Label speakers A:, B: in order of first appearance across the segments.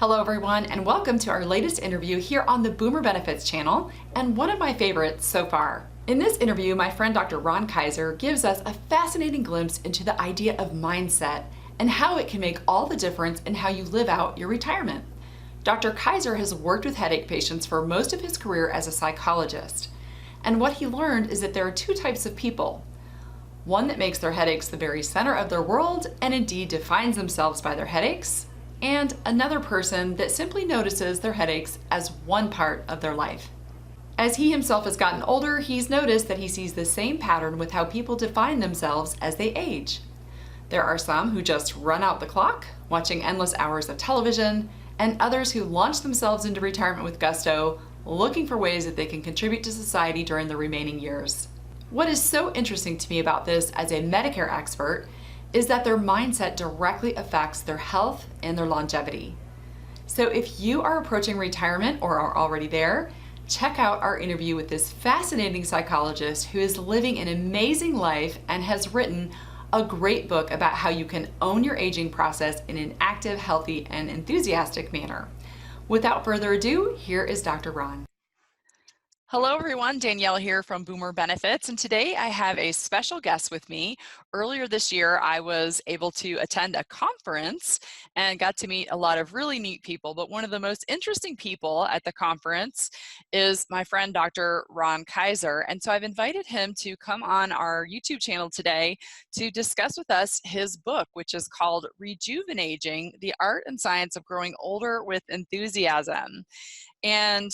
A: Hello everyone, and welcome to our latest interview here on the Boomer Benefits channel, and one of my favorites so far. In this interview, my friend Dr. Ron Kaiser gives us a fascinating glimpse into the idea of mindset and how it can make all the difference in how you live out your retirement. Dr. Kaiser has worked with headache patients for most of his career as a psychologist, and what he learned is that there are two types of people. One that makes their headaches the very center of their world and indeed defines themselves by their headaches, and another person that simply notices their headaches as one part of their life. As he himself has gotten older, he's noticed that he sees the same pattern with how people define themselves as they age. There are some who just run out the clock, watching endless hours of television, and others who launch themselves into retirement with gusto, looking for ways that they can contribute to society during the remaining years. What is so interesting to me about this as a Medicare expert is that their mindset directly affects their health and their longevity. So if you are approaching retirement or are already there, check out our interview with this fascinating psychologist who is living an amazing life and has written a great book about how you can own your aging process in an active, healthy, and enthusiastic manner. Without further ado, here is Dr. Ron. Hello everyone, Danielle here from Boomer Benefits, and today I have a special guest with me. Earlier this year, I was able to attend a conference and got to meet a lot of really neat people, but one of the most interesting people at the conference is my friend Dr. Ron Kaiser, and so I've invited him to come on our YouTube channel today to discuss with us his book, which is called Rejuvenating: The Art and Science of Growing Older with Enthusiasm. And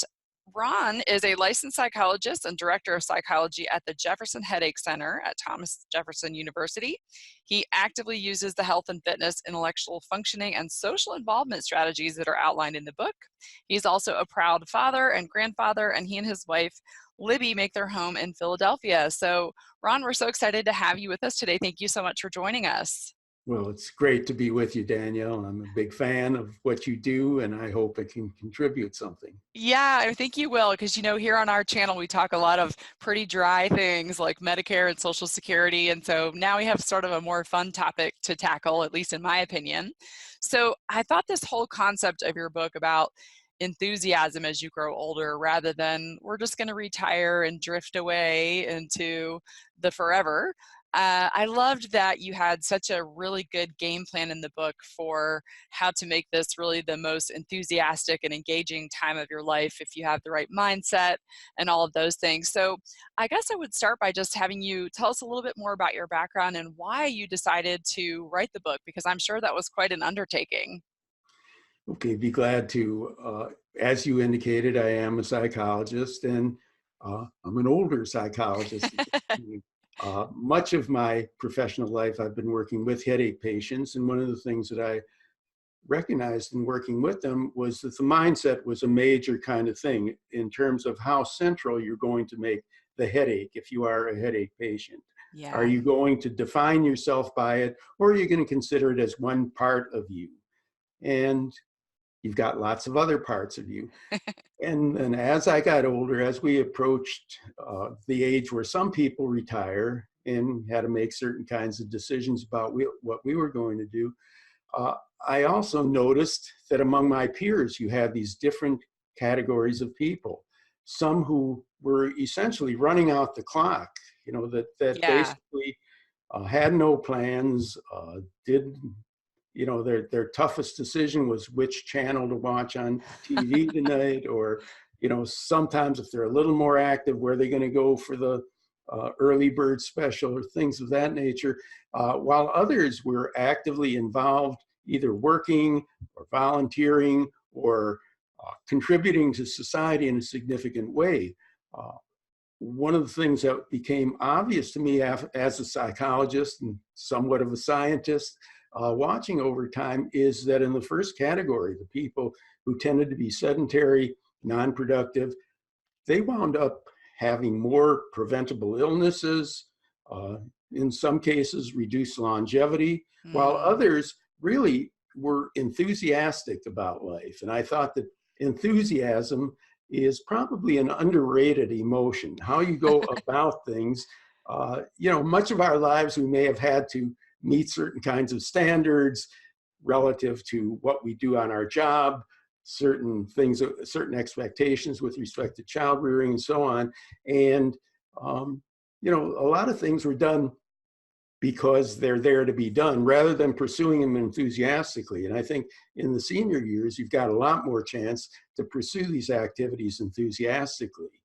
A: Ron is a licensed psychologist and director of psychology at the Jefferson Headache Center at Thomas Jefferson University. He actively uses the health and fitness, intellectual functioning, and social involvement strategies that are outlined in the book. He's also a proud father and grandfather, and he and his wife, Libby, make their home in Philadelphia. So, Ron, we're so excited to have you with us today. Thank you so much for joining us.
B: Well, it's great to be with you, Danielle. I'm a big fan of what you do, and I hope it can contribute something.
A: Yeah, I think you will, because here on our channel we talk a lot of pretty dry things like Medicare and Social Security, and so now we have sort of a more fun topic to tackle, at least in my opinion. So I thought this whole concept of your book about enthusiasm as you grow older, rather than we're just going to retire and drift away into the forever. I loved that you had such a really good game plan in the book for how to make this really the most enthusiastic and engaging time of your life if you have the right mindset and all of those things. So I guess I would start by just having you tell us a little bit more about your background and why you decided to write the book, because I'm sure that was quite an undertaking.
B: Okay, be glad to. As you indicated, I am a psychologist, and I'm an older psychologist. Much of my professional life, I've been working with headache patients, and one of the things that I recognized in working with them was that the mindset was a major kind of thing in terms of how central you're going to make the headache if you are a headache patient. Are
A: Yeah.
B: you going to define yourself by it, or are you going to consider it as one part of you? And you've got lots of other parts of you. And as I got older, as we approached the age where some people retire and had to make certain kinds of decisions about what we were going to do, uh, I also noticed that among my peers, you had these different categories of people. Some who were essentially running out the clock, that
A: Yeah.
B: basically had no plans, did their toughest decision was which channel to watch on TV tonight, or sometimes if they're a little more active, where they're going to go for the early bird special or things of that nature, while others were actively involved, either working or volunteering or contributing to society in a significant way. One of the things that became obvious to me as a psychologist and somewhat of a scientist, watching over time, is that in the first category, the people who tended to be sedentary, non-productive, they wound up having more preventable illnesses, in some cases reduced longevity, while
A: Mm.
B: others really were enthusiastic about life. And I thought that enthusiasm is probably an underrated emotion. How you go about things, much of our lives we may have had to meet certain kinds of standards relative to what we do on our job, certain things, certain expectations with respect to child rearing and so on. And, a lot of things were done because they're there to be done rather than pursuing them enthusiastically. And I think in the senior years, you've got a lot more chance to pursue these activities enthusiastically.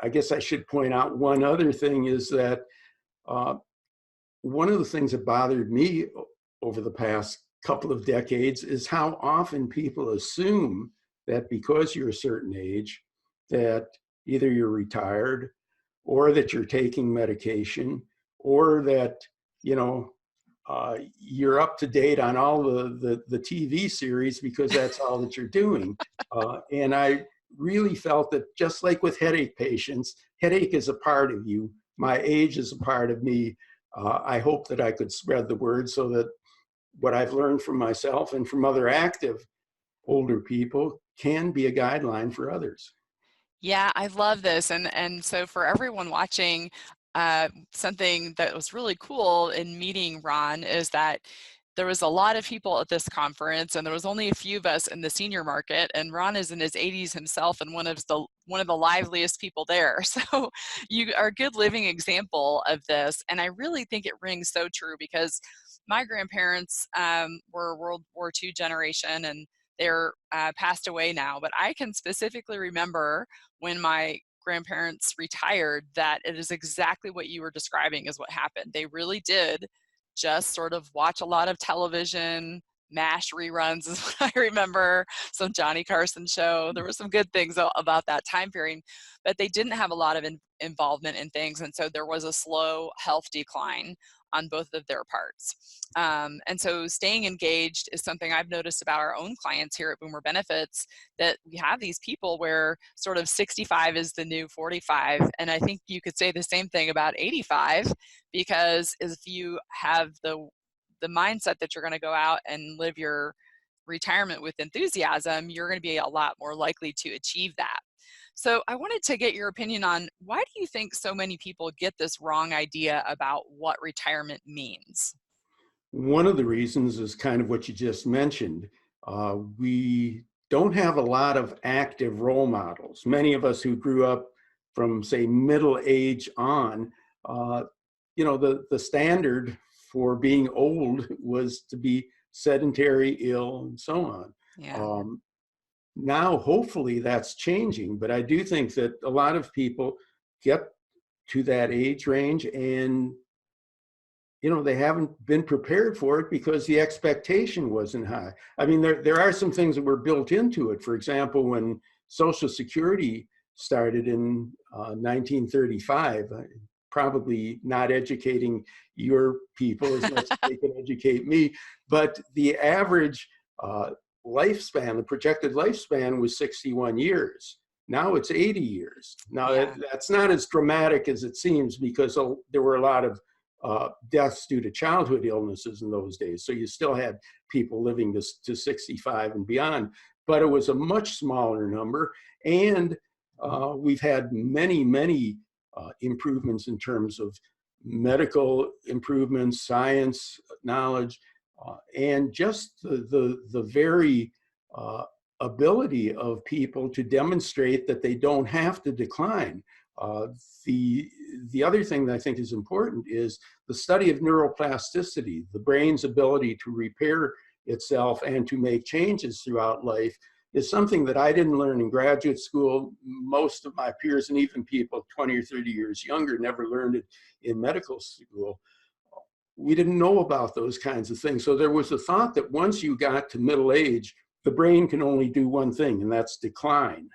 B: I guess I should point out one other thing is that one of the things that bothered me over the past couple of decades is how often people assume that because you're a certain age, that either you're retired or that you're taking medication or that, you're up to date on all the TV series because that's all that you're doing. And I really felt that just like with headache patients, headache is a part of you. My age is a part of me. I hope that I could spread the word so that what I've learned from myself and from other active older people can be a guideline for others.
A: Yeah, I love this. And so for everyone watching, something that was really cool in meeting Ron is that there was a lot of people at this conference, and there was only a few of us in the senior market. And Ron is in his 80s himself, and one of the liveliest people there. So you are a good living example of this. And I really think it rings so true because my grandparents were World War II generation, and they're passed away now. But I can specifically remember when my grandparents retired that it is exactly what you were describing is what happened. They really did just sort of watch a lot of television. MASH reruns is what I remember, some Johnny Carson show. There were some good things about that time period, but they didn't have a lot of involvement in things. And so there was a slow health decline on both of their parts. And so staying engaged is something I've noticed about our own clients here at Boomer Benefits, that we have these people where sort of 65 is the new 45. And I think you could say the same thing about 85, because if you have the mindset that you're going to go out and live your retirement with enthusiasm, you're going to be a lot more likely to achieve that. So I wanted to get your opinion on, why do you think so many people get this wrong idea about what retirement means?
B: One of the reasons is kind of what you just mentioned. We don't have a lot of active role models. Many of us who grew up from, say, middle age on, the standard for being old was to be sedentary, ill, and so on.
A: Yeah.
B: Now, hopefully, that's changing, but I do think that a lot of people get to that age range and they haven't been prepared for it because the expectation wasn't high. I mean, there are some things that were built into it. For example, when Social Security started in 1935, probably not educating your people as much as they can educate me, but the average lifespan, the projected lifespan was 61 years. Now it's 80 years. Now
A: Yeah.
B: that's not as dramatic as it seems because there were a lot of deaths due to childhood illnesses in those days. So you still had people living to 65 and beyond, but it was a much smaller number. And we've had many, many improvements in terms of medical improvements, science, knowledge, and just the very ability of people to demonstrate that they don't have to decline. Uh, the other thing that I think is important is the study of neuroplasticity, the brain's ability to repair itself and to make changes throughout life, is something that I didn't learn in graduate school. Most of my peers and even people 20 or 30 years younger never learned it in medical school. We didn't know about those kinds of things. So there was a thought that once you got to middle age, the brain can only do one thing, and that's decline.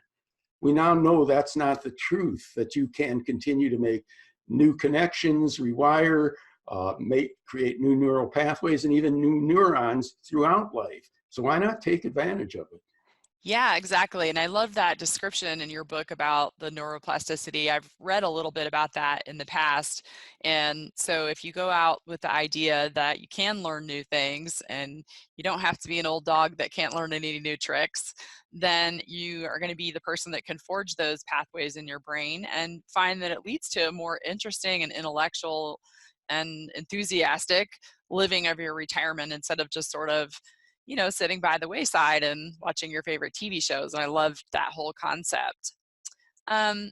B: We now know that's not the truth, that you can continue to make new connections, rewire, create new neural pathways, and even new neurons throughout life. So why not take advantage of it?
A: Yeah, exactly. And I love that description in your book about the neuroplasticity. I've read a little bit about that in the past. And so if you go out with the idea that you can learn new things and you don't have to be an old dog that can't learn any new tricks, then you are going to be the person that can forge those pathways in your brain and find that it leads to a more interesting and intellectual and enthusiastic living of your retirement, instead of just sort of sitting by the wayside and watching your favorite TV shows. And I loved that whole concept. Um,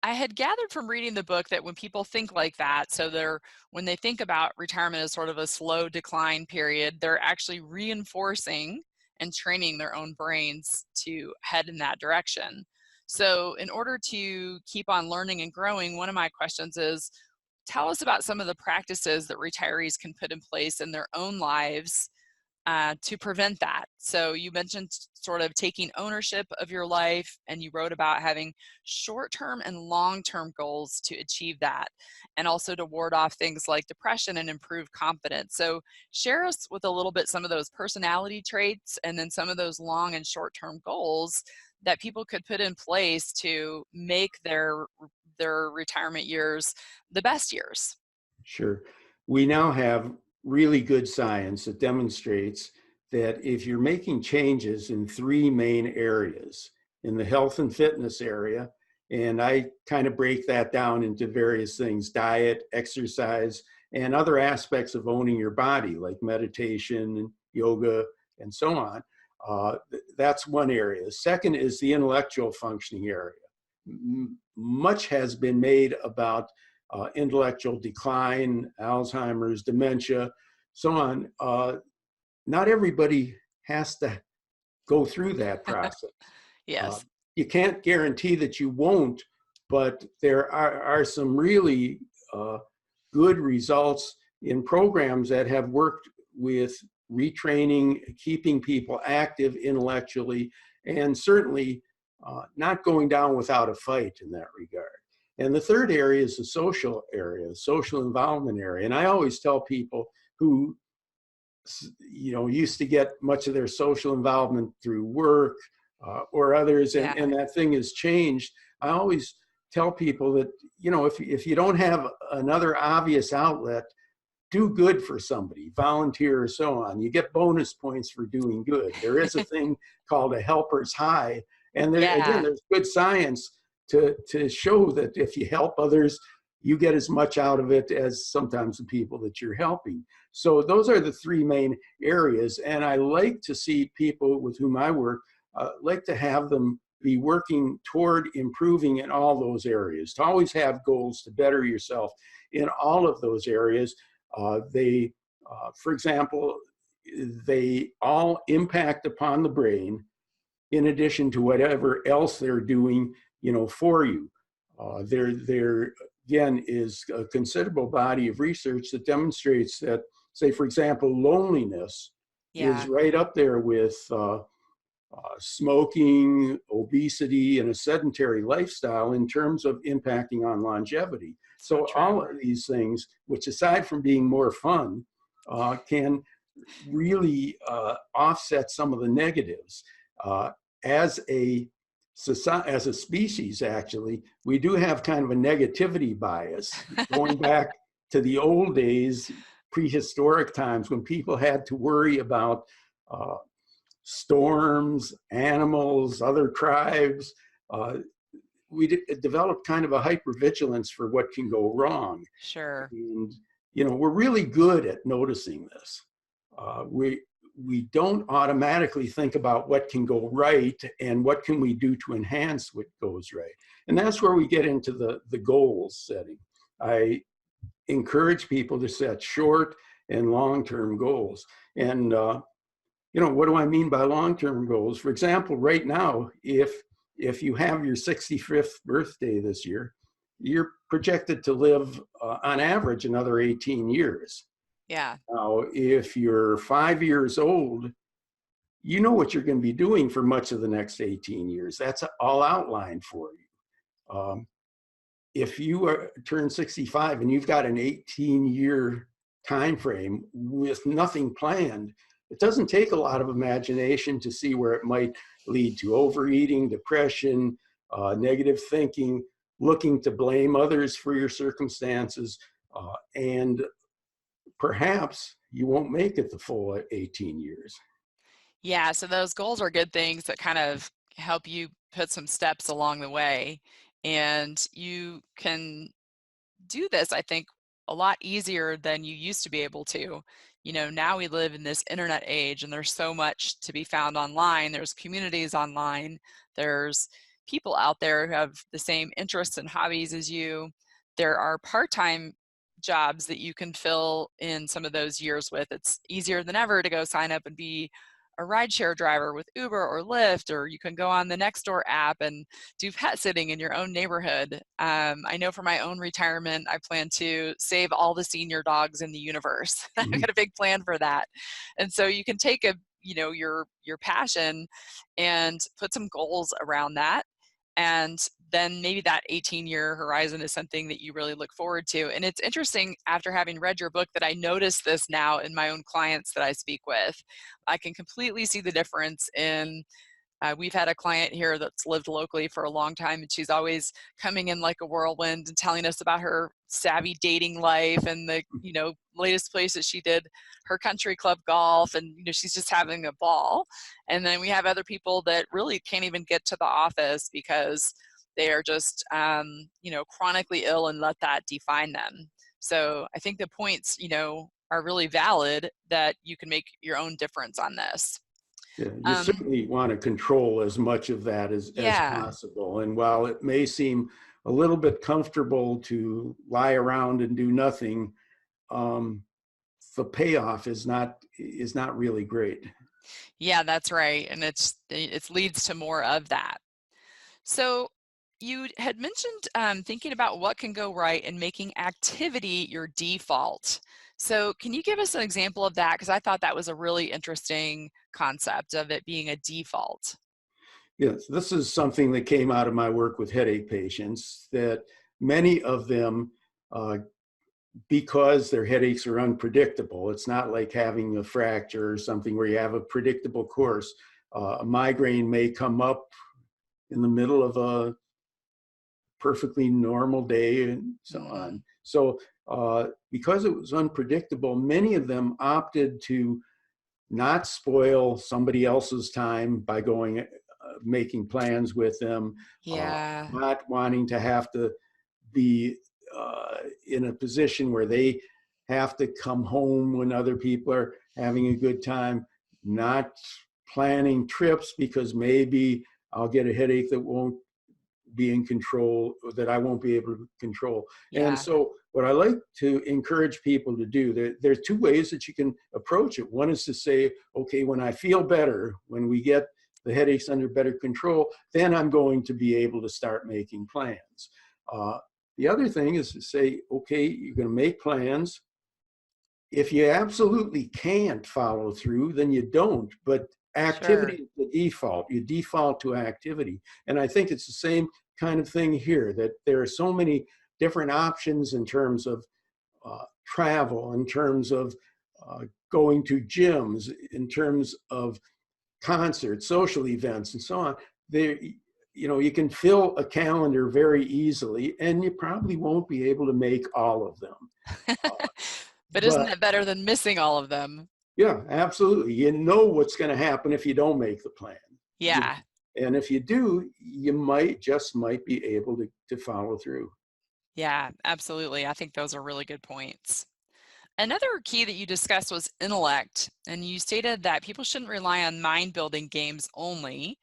A: I had gathered from reading the book that when people think like that, so when they think about retirement as sort of a slow decline period, they're actually reinforcing and training their own brains to head in that direction. So, in order to keep on learning and growing, one of my questions is, tell us about some of the practices that retirees can put in place in their own lives to prevent that. So you mentioned sort of taking ownership of your life, and you wrote about having short-term and long-term goals to achieve that, and also to ward off things like depression and improve confidence. So share us with a little bit some of those personality traits, and then some of those long and short-term goals that people could put in place to make their retirement years the best years.
B: Sure. We now have really good science that demonstrates that if you're making changes in three main areas, in the health and fitness area, and I kind of break that down into various things: diet, exercise, and other aspects of owning your body, like meditation, yoga, and so on. That's one area. The second is the intellectual functioning area. Much has been made about intellectual decline, Alzheimer's, dementia, so on. Not everybody has to go through that process. Uh,
A: Yes.
B: you can't guarantee that you won't, but there are some really uh, good results in programs that have worked with retraining, keeping people active intellectually, and certainly not going down without a fight in that regard. And the third area is the social area, the social involvement area. And I always tell people who used to get much of their social involvement through work or others,
A: Yeah.
B: and that thing has changed. I always tell people that, if you don't have another obvious outlet, do good for somebody, volunteer or so on. You get bonus points for doing good. There is a thing called a helper's high. And there, again,
A: Yeah.
B: there's good science to show that if you help others, you get as much out of it as sometimes the people that you're helping. So those are the three main areas. And I like to see people with whom I work, like to have them be working toward improving in all those areas, to always have goals to better yourself in all of those areas. For example, they all impact upon the brain in addition to whatever else they're doing, for you. There again is a considerable body of research that demonstrates that, say, for example, loneliness is
A: Yeah.
B: right up there with smoking, obesity, and a sedentary lifestyle in terms of impacting on longevity.
A: So
B: So all
A: true.
B: of these things, which aside from being more fun, can really offset some of the negatives. Uh, as a as a species, actually, we do have kind of a negativity bias going back to the old days, prehistoric times, when people had to worry about uh, storms, animals, other tribes. Uh, we developed kind of a hypervigilance for what can go wrong.
A: Sure.
B: And, we're really good at noticing this. We don't automatically think about what can go right and what can we do to enhance what goes right. And that's where we get into the goals setting. I encourage people to set short and long-term goals. And what do I mean by long-term goals? For example, right now, if you have your 65th birthday this year, you're projected to live on average another 18 years.
A: Yeah.
B: Now, if you're 5 years old, you know what you're going to be doing for much of the next 18 years. That's all outlined for you. If you turn 65 and you've got an 18-year time frame with nothing planned, it doesn't take a lot of imagination to see where it might lead to overeating, depression, negative thinking, looking to blame others for your circumstances, and perhaps you won't make it the full 18 years.
A: Yeah. So those goals are good things that kind of help you put some steps along the way. And you can do this, I think, a lot easier than you used to be able to. Now we live in this internet age, and there's so much to be found online. There's communities online. There's people out there who have the same interests and hobbies as you. There are part-time jobs that you can fill in some of those years with. It's easier than ever to go sign up and be a rideshare driver with Uber or Lyft, or you can go on the Nextdoor app and do pet sitting in your own neighborhood. I know for my own retirement, I plan to save all the senior dogs in the universe. I've got a big plan for that. And so you can take your passion and put some goals around that. And then maybe that 18-year horizon is something that you really look forward to. And it's interesting, after having read your book, that I notice this now in my own clients that I speak with. I can completely see the difference in we've had a client here that's lived locally for a long time, and she's always coming in like a whirlwind and telling us about her savvy dating life and the latest place that she did her country club golf, and she's just having a ball. And then we have other people that really can't even get to the office because they are just chronically ill and let that define them. So I think the points are really valid, that you can make your own difference on this.
B: Yeah, you certainly want to control as much of that as possible. And while it may seem a little bit comfortable to lie around and do nothing, the payoff is not really great.
A: Yeah, that's right. And it leads to more of that. So you had mentioned thinking about what can go right and making activity your default. So can you give us an example of that? Because I thought that was a really interesting concept of it being a default.
B: Yes, this is something that came out of my work with headache patients, that many of them, because their headaches are unpredictable, it's not like having a fracture or something where you have a predictable course. A migraine may come up in the middle of a perfectly normal day and so on. So because it was unpredictable, many of them opted to not spoil somebody else's time by going, making plans with them,
A: Yeah.
B: not wanting to have to be in a position where they have to come home when other people are having a good time, not planning trips because maybe I'll get a headache that won't be in control, that I won't be able to control. And
A: Yeah.
B: so what I like to encourage people to do, there's two ways that you can approach it. One is to say, okay, when I feel better, when we get the headaches under better control, then I'm going to be able to start making plans. The other thing is to say, okay, you're going to make plans. If you absolutely can't follow through, then you don't. But activity
A: Sure.
B: is the default. You default to activity. And I think it's the same kind of thing here, that there are so many different options in terms of travel, in terms of going to gyms, in terms of concerts, social events, and so on. There, you can fill a calendar very easily, and you probably won't be able to make all of them.
A: But isn't
B: But
A: that better than missing all of them?
B: yeah, absolutely. You know what's going to happen if you don't make the plan.
A: Yeah.
B: And if you do, you might be able to follow through.
A: Yeah, absolutely. I think those are really good points. Another key that you discussed was intellect, and you stated that people shouldn't rely on mind-building games only.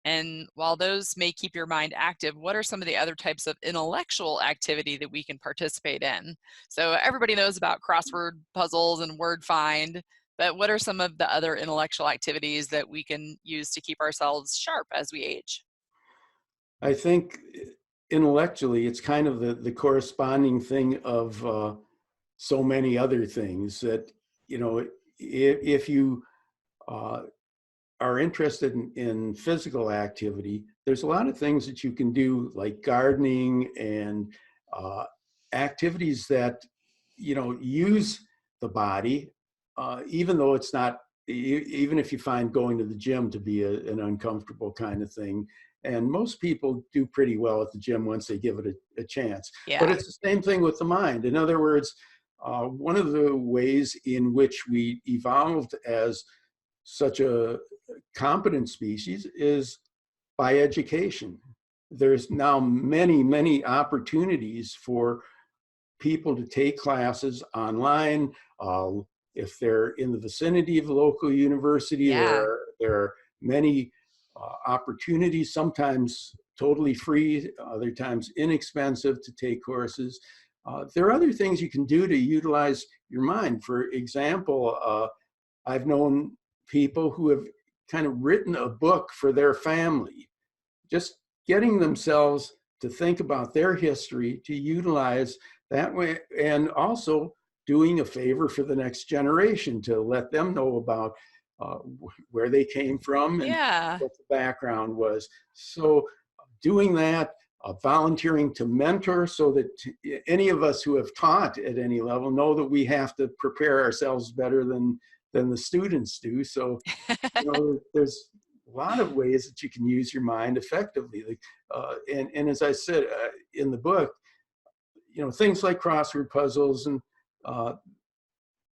A: And while those may keep your mind active, what are some of the other types of intellectual activity that we can participate in? So everybody knows about crossword puzzles and word find, but what are some of the other intellectual activities that we can use to keep ourselves sharp as we age?
B: I think intellectually, it's kind of the corresponding thing of so many other things that, if you uh, are interested in physical activity, there's a lot of things that you can do, like gardening and activities that, use the body, even though it's not, even if you find going to the gym to be an uncomfortable kind of thing. And most people do pretty well at the gym once they give it a chance. But
A: Yeah,
B: it's the same thing with the mind. In other words, one of the ways in which we evolved as such a competent species is by education. There's now many, many opportunities for people to take classes online, if they're in the vicinity of a local university,
A: Yeah.
B: there are many opportunities, sometimes totally free, other times inexpensive to take courses. There are other things you can do to utilize your mind. For example, I've known people who have kind of written a book for their family, just getting themselves to think about their history, to utilize that way, and also doing a favor for the next generation to let them know about uh, where they came from and
A: Yeah.
B: what the background was. So doing that, volunteering to mentor, so that any of us who have taught at any level know that we have to prepare ourselves better than the students do. So, there's a lot of ways that you can use your mind effectively. Like, and as I said in the book, things like crossword puzzles and uh,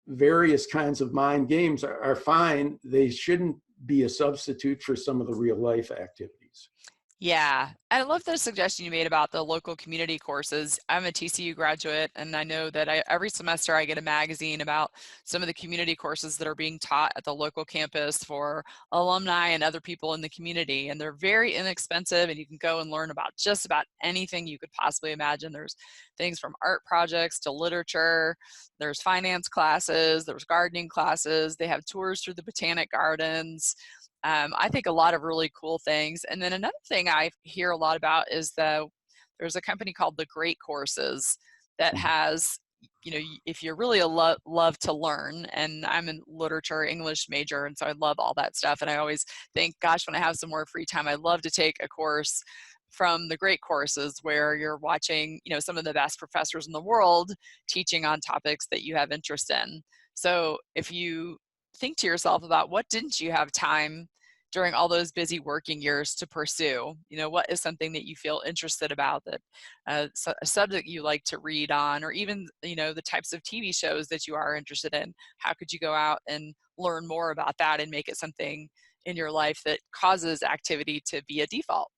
B: various kinds of mind games are fine. They shouldn't be a substitute for some of the real life activities.
A: Yeah, I love the suggestion you made about the local community courses. I'm a TCU graduate, and I know that every semester I get a magazine about some of the community courses that are being taught at the local campus for alumni and other people in the community. And they're very inexpensive, and you can go and learn about just about anything you could possibly imagine. There's things from art projects to literature, there's finance classes, there's gardening classes, they have tours through the botanic gardens. I think a lot of really cool things. And then another thing I hear a lot about is there's a company called The Great Courses that has, if you're really love to learn, and I'm a literature English major, and so I love all that stuff. And I always think, gosh, when I have some more free time, I'd love to take a course from The Great Courses where you're watching, some of the best professors in the world teaching on topics that you have interest in. So if you think to yourself about what didn't you have time during all those busy working years to pursue, what is something that you feel interested about, that a subject you like to read on, or even the types of TV shows that you are interested in, how could you go out and learn more about that and make it something in your life that causes activity to be a default?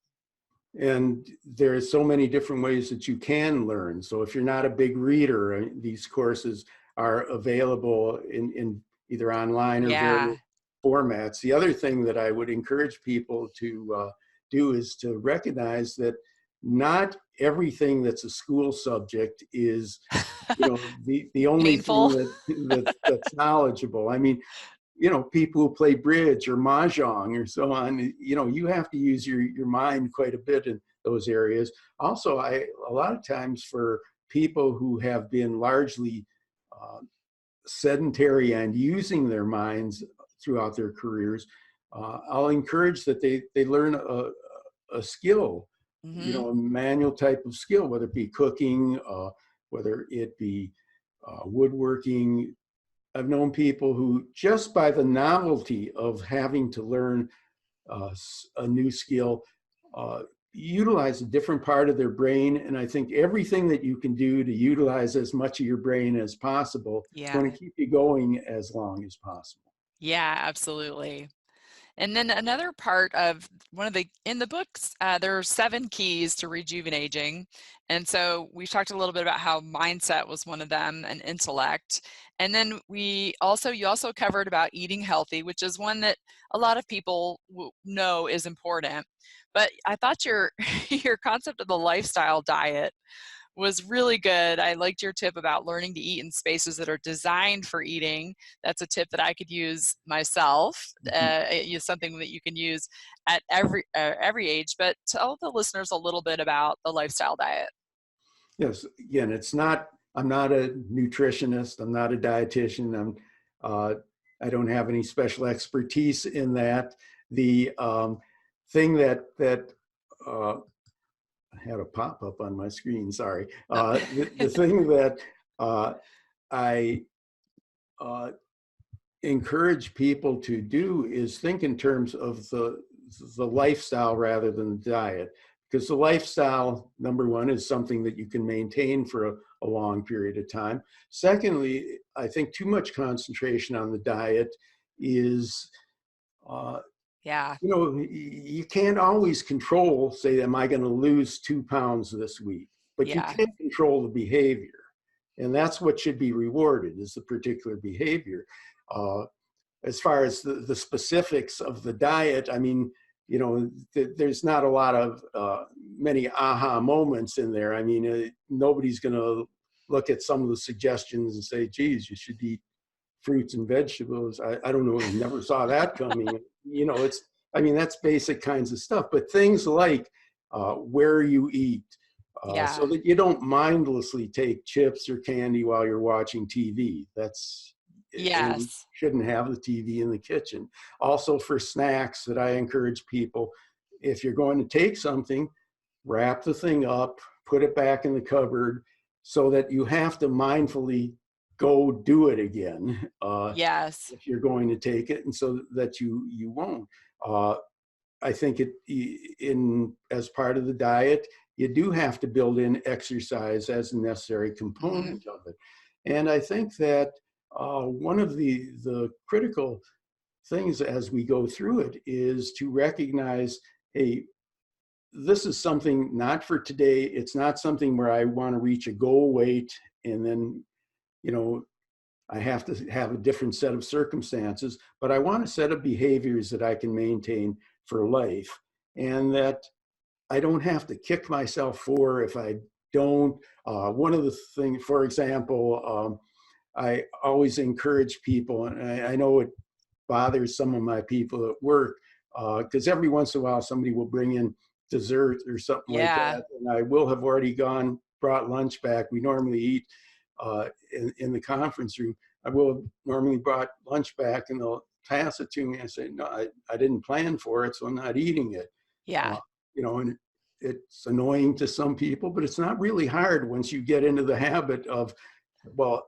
B: And there's so many different ways that you can learn. So if you're not a big reader, these courses are available in either online or
A: Yeah.
B: various formats. The other thing that I would encourage people to do is to recognize that not everything that's a school subject is, the only thing
A: Painful.
B: that's knowledgeable. I mean, people who play bridge or mahjong or so on, you have to use your mind quite a bit in those areas. Also, a lot of times for people who have been largely uh, sedentary and using their minds throughout their careers, I'll encourage that they learn a skill,
A: Hmm.
B: a manual type of skill, whether it be cooking, whether it be woodworking. I've known people who, just by the novelty of having to learn a new skill, uh, utilize a different part of their brain. And I think everything that you can do to utilize as much of your brain as possible is
A: Yeah.
B: going to keep you going as long as possible.
A: Yeah, absolutely. And then another part of one of the in the books, there are 7 keys to rejuvenating. And so we've talked a little bit about how mindset was one of them, and intellect. And then you also covered about eating healthy, which is one that a lot of people know is important. But I thought your your concept of the lifestyle diet was really good. I liked your tip about learning to eat in spaces that are designed for eating. That's a tip that I could use myself.
B: Mhm.
A: It's something that you can use at every age. But tell the listeners a little bit about the lifestyle diet.
B: Yes, again, I'm not a nutritionist, I'm not a dietitian, uh, I don't have any special expertise in that. The thing that uh, I had a pop up on my screen. Sorry.
A: Uh,
B: The thing that uh, I uh, encourage people to do is think in terms of the lifestyle rather than the diet, because the lifestyle, number one, is something that you can maintain for a long period of time. Secondly, I think too much concentration on the diet is uh,
A: yeah,
B: you can't always control, say, am I going to lose 2 pounds this week? But you
A: yeah,
B: can control the behavior. And that's what should be rewarded, is the particular behavior. Uh, as far as the specifics of the diet, I mean, there's not a lot of many aha moments in there. I mean, nobody's going to look at some of the suggestions and say, geez, you should eat fruits and vegetables. I don't know, never saw that coming. I mean, that's basic kinds of stuff, but things like where you eat, so
A: Yeah.
B: that you don't mindlessly take chips or candy while you're watching TV. And
A: Yes.
B: shouldn't have the TV in the kitchen. Also for snacks, that I encourage people, if you're going to take something, wrap the thing up, put it back in the cupboard, so that you have to mindfully go do it again
A: Yes.
B: if you're going to take it, and so that you won't. Uh, I think in as part of the diet, you do have to build in exercise as a necessary
A: Hmm.
B: component of it. And I think that one of the critical things as we go through it is to recognize, hey, this is something not for today. It's not something where I want to reach a goal weight and then, you know, I have to have a different set of circumstances, but I want a set of behaviors that I can maintain for life, and that I don't have to kick myself for if I don't. One of the things, for example, I always encourage people, and I know it bothers some of my people at work, because every once in a while somebody will bring in dessert or something like
A: Yeah.
B: that, and I will have already brought lunch back. We normally eat in the conference room. I will have normally brought lunch back, and they'll pass it to me and say, no, I didn't plan for it, so I'm not eating it.
A: Yeah.
B: Uh, and it's annoying to some people, but it's not really hard once you get into the habit of, well,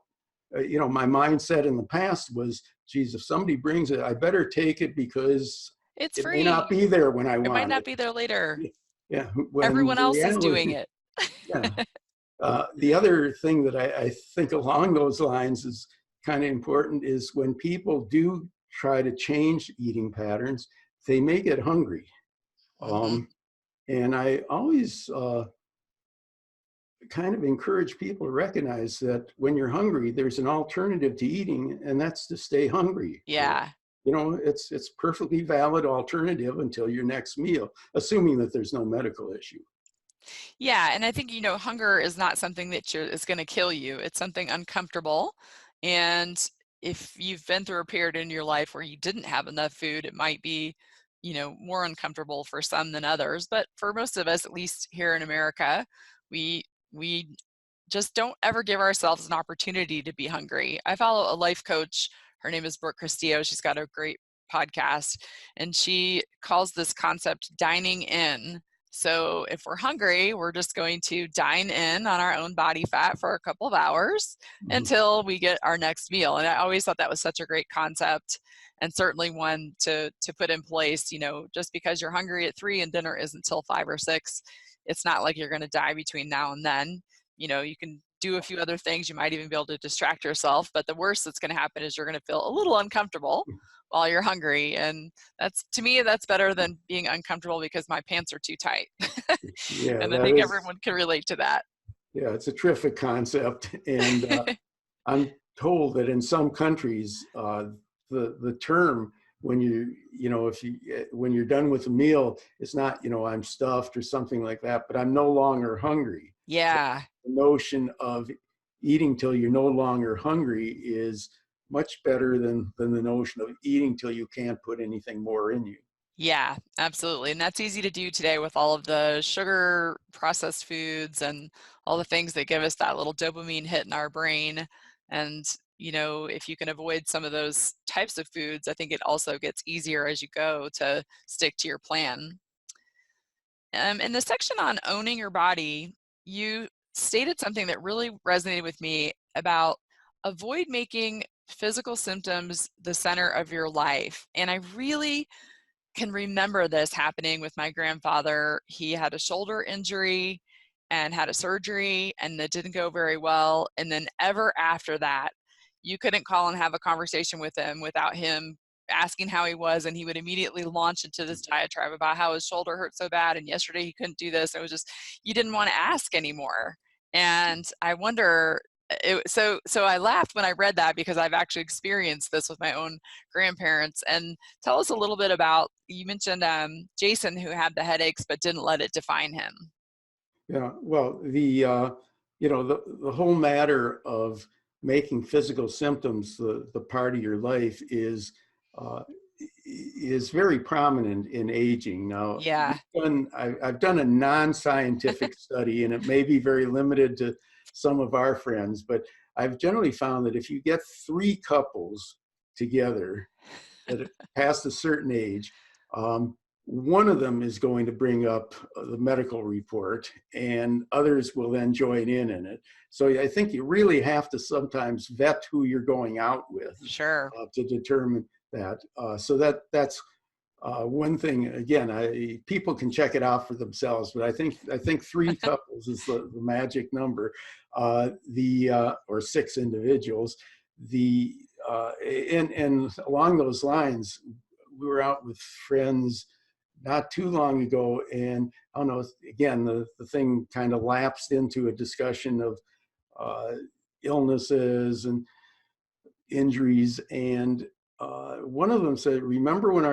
B: my mindset in the past was, geez, if somebody brings it, I better take it because
A: It's
B: it may not
A: free.
B: be there when I
A: It might
B: want
A: not
B: it.
A: be there later.
B: Yeah, when
A: Everyone
B: the
A: else is doing
B: reality,
A: it.
B: yeah. The other thing that I think along those lines is kind of important is when people do try to change eating patterns, they may get hungry.
A: Hmm.
B: And I always kind of encourage people to recognize that when you're hungry, there's an alternative to eating, and that's to stay hungry.
A: Yeah.
B: It's perfectly valid alternative until your next meal, assuming that there's no medical issue.
A: Yeah, and I think, hunger is not something that is going to kill you. It's something uncomfortable. And if you've been through a period in your life where you didn't have enough food, it might be, more uncomfortable for some than others. But for most of us, at least here in America, we we just don't ever give ourselves an opportunity to be hungry. I follow a life coach. Her name is Brooke Castillo. She's got a great podcast, and she calls this concept dining in. So if we're hungry, we're just going to dine in on our own body fat for a couple of hours
B: Mhm.
A: until we get our next meal. And I always thought that was such a great concept, and certainly one to put in place. Just because you're hungry at 3 and dinner isn't till 5 or 6, it's not like you're going to die between now and then. You can do a few other things. You might even be able to distract yourself, but the worst that's going to happen is you're going to feel a little uncomfortable while you're hungry. And to me, that's better than being uncomfortable because my pants are too tight.
B: Yeah,
A: And I
B: that
A: think
B: is,
A: everyone can relate to that.
B: yeah, it's a terrific concept. And I'm told that in some countries, the term when if you when you're done with a meal, it's not, I'm stuffed or something like that, but I'm no longer hungry. So
A: Yeah.
B: the notion of eating till you're no longer hungry is much better than the notion of eating till you can't put anything more in you.
A: Yeah, absolutely. And that's easy to do today with all of the sugar processed foods and all the things that give us that little dopamine hit in our brain. And, if you can avoid some of those types of foods, I think it also gets easier as you go to stick to your plan. In the section on owning your body, you stated something that really resonated with me about avoid making physical symptoms the center of your life. And I really can remember this happening with my grandfather. He had a shoulder injury and had a surgery, and it didn't go very well. And then ever after that, you couldn't call and have a conversation with him without him asking how he was, and he would immediately launch into this diatribe about how his shoulder hurt so bad, and yesterday he couldn't do this. It was just, you didn't want to ask anymore. And I wonder, So I laughed when I read that because I've actually experienced this with my own grandparents. And tell us a little bit about, you mentioned Jason, who had the headaches but didn't let it define him.
B: Yeah, well, the whole matter of making physical symptoms the part of your life uh, is very prominent in aging. Now,
A: Yeah.
B: I've done a non-scientific study, and it may be very limited to some of our friends, but I've generally found that if you get three couples together that are past a certain age, um, one of them is going to bring up the medical report, and others will then join in it. So I think you really have to sometimes vet who you're going out with
A: Sure.
B: to determine that. So that's one thing. Again, people can check it out for themselves, but I think three couples is the magic number. Or six individuals. The and along those lines, we were out with friends not too long ago, and I don't know, again, the thing kind of lapsed into a discussion of uh, illnesses and injuries, and one of them said, "Remember when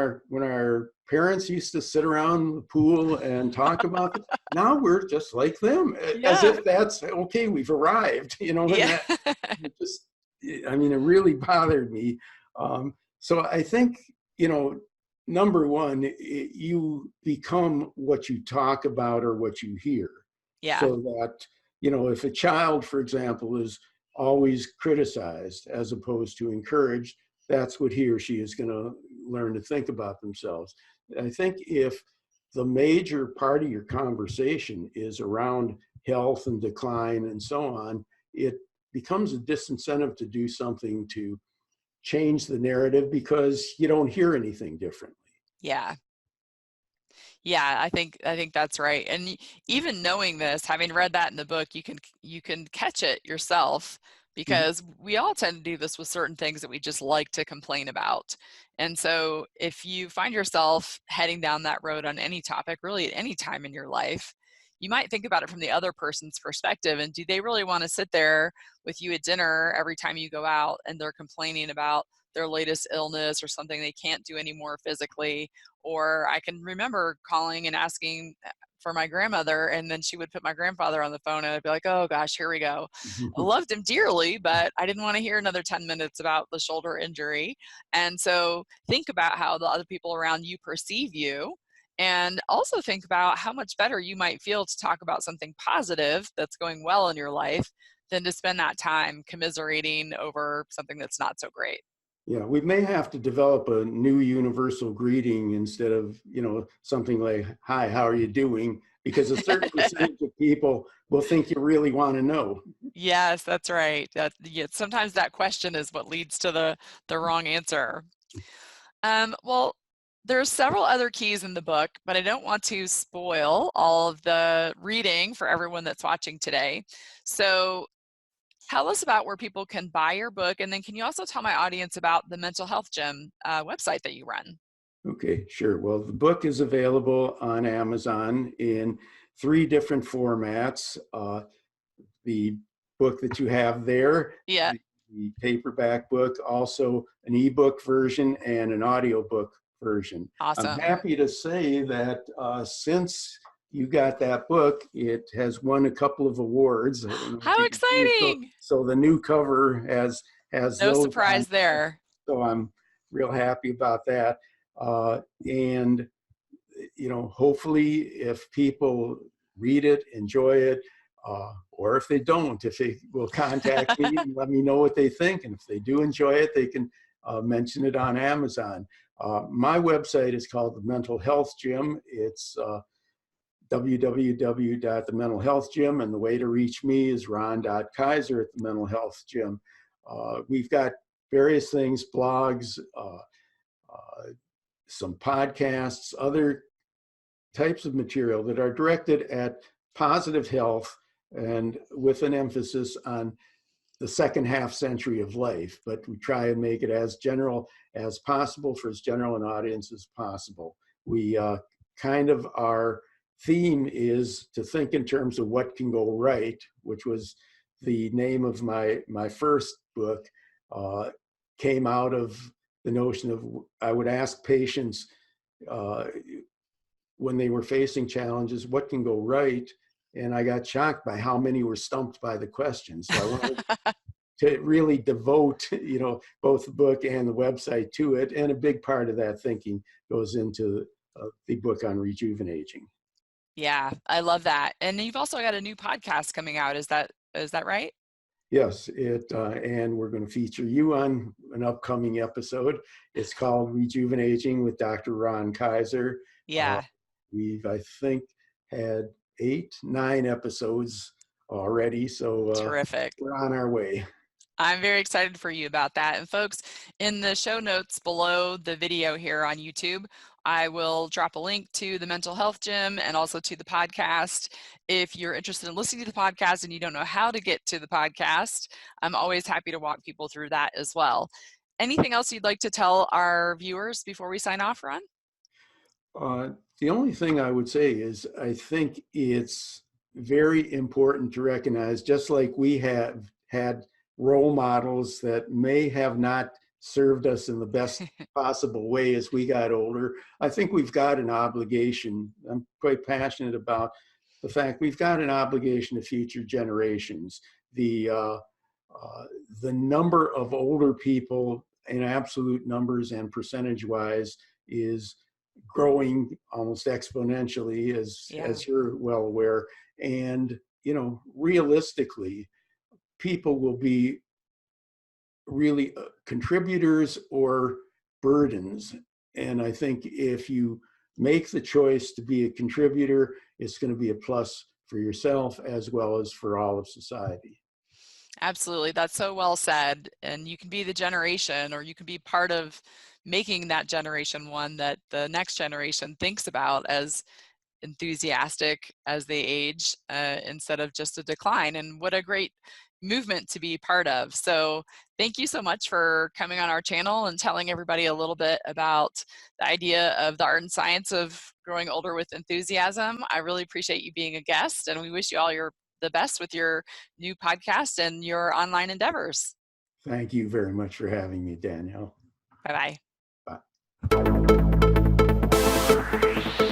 B: our parents used to sit around the pool and talk about it? Now we're just like them, as
A: Yeah.
B: if that's okay. We've arrived, and
A: Yeah.
B: that just, I mean, it really bothered me. So I think, number one, you become what you talk about or what you hear.
A: Yeah.
B: So that, if a child, for example, is always criticized as opposed to encouraged, that's what he or she is going to learn to think about themselves. I think if the major part of your conversation is around health and decline and so on, it becomes a disincentive to do something to change the narrative because you don't hear anything differently.
A: Yeah. Yeah, I think that's right. And even knowing this, having read that in the book, you can catch it yourself,
B: Mhm.
A: because we all tend to do this with certain things that we just like to complain about. And so if you find yourself heading down that road on any topic, really at any time in your life, you might think about it from the other person's perspective. And do they really want to sit there with you at dinner every time you go out and they're complaining about their latest illness or something they can't do anymore physically? Or I can remember calling and asking for my grandmother, and then she would put my grandfather on the phone, and I'd be like, oh gosh, here we go. I loved him dearly, but I didn't want to hear another 10 minutes about the shoulder injury. And so think about how the other people around you perceive you. And also think about how much better you might feel to talk about something positive that's going well in your life than to spend that time commiserating over something that's not so great.
B: Yeah, we may have to develop a new universal greeting instead of, something like, "Hi, how are you doing?" Because a certain percentage of people will think you really want to know.
A: Yes, that's right. Yeah, sometimes that question is what leads to the wrong answer. Well, there's several other keys in the book, but I don't want to spoil all of the reading for everyone that's watching today. So tell us about where people can buy your book, and then can you also tell my audience about the Mental Health Gym website that you run?
B: Okay, sure. Well, the book is available on Amazon in three different formats. The book that you have there,
A: Yeah,
B: the paperback book, also an ebook version and an audiobook version. I'm
A: awesome.
B: happy to say that since you got that book, it has won a couple of awards. I don't know if
A: How
B: you can see it. So,
A: exciting!
B: so the new cover has
A: No
B: those on
A: surprise
B: there.
A: there.
B: So I'm real happy about that. And hopefully if people read it, enjoy it, or if they don't, if they will contact me and let me know what they think. And if they do enjoy it, they can mention it on Amazon. My website is called the Mental Health Gym. It's www.thementalhealthgym, and the way to reach me is ron.kaiser at the Mental Health Gym. We've got various things, blogs, some podcasts, other types of material that are directed at positive health and with an emphasis on the second half century of life. But we try and make it as general as possible for as general an audience as possible. We kind of, our theme is to think in terms of what can go right, which was the name of my first book came out of the notion of I would ask patients uh, when they were facing challenges, what can go right? And I got shocked by how many were stumped by the question. So I wanted to really devote, both the book and the website to it. And a big part of that thinking goes into the book on rejuvenating.
A: Yeah, I love that. And you've also got a new podcast coming out. Is that right?
B: Yes, and we're going to feature you on an upcoming episode. It's called Rejuvenating with Dr. Ron Kaiser. Uh,
A: Yeah.
B: we've, I think, had 8, 9 episodes already, so
A: Terrific.
B: we're on our way.
A: I'm very excited for you about that. And folks, in the show notes below the video here on YouTube, I will drop a link to the mental health gym and also to the podcast. If you're interested in listening to the podcast and you don't know how to get to the podcast, I'm always happy to walk people through that as well. Anything else you'd like to tell our viewers before we sign off, Ron?
B: The only thing I would say is I think it's very important to recognize, just like we have had role models that may have not served us in the best possible way as we got older, I think we've got an obligation. I'm quite passionate about the fact we've got an obligation to future generations. The number of older people in absolute numbers and percentage-wise is growing almost exponentially, as you're well aware. And realistically, people will be really contributors or burdens. And I think if you make the choice to be a contributor, it's going to be a plus for yourself as well as for all of society.
A: Absolutely. That's so well said. And you can be the generation, or you can be part of making that generation one that the next generation thinks about as enthusiastic as they age, instead of just a decline. And what a great movement to be part of. So thank you so much for coming on our channel and telling everybody a little bit about the idea of the art and science of growing older with enthusiasm. I really appreciate you being a guest, and we wish you all the best with your new podcast and your online endeavors.
B: Thank you very much for having me, Danielle.
A: Bye-bye.
B: Bye.